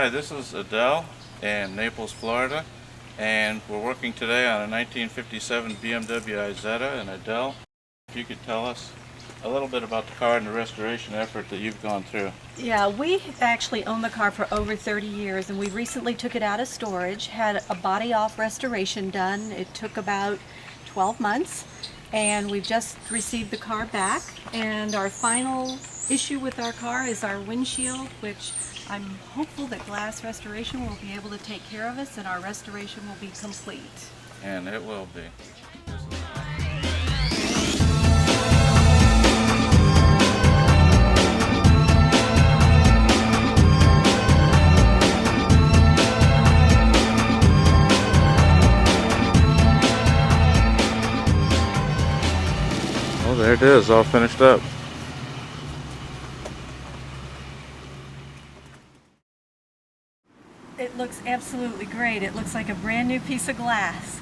Hi, this is Adele in Naples, Florida, and we're working today on a 1957 BMW Isetta. And Adele, if you could tell us a little bit about the car and the restoration effort that you've gone through. Yeah, we actually owned the car for over 30 years and we recently took it out of storage, had a body off restoration done. It took about 12 months and we've just received the car back, and our final issue with our car is our windshield, which I'm hopeful that glass restoration will be able to take care of us and our restoration will be complete. And it will be. Oh, there it is, all finished up. It looks absolutely great. It looks like a brand new piece of glass.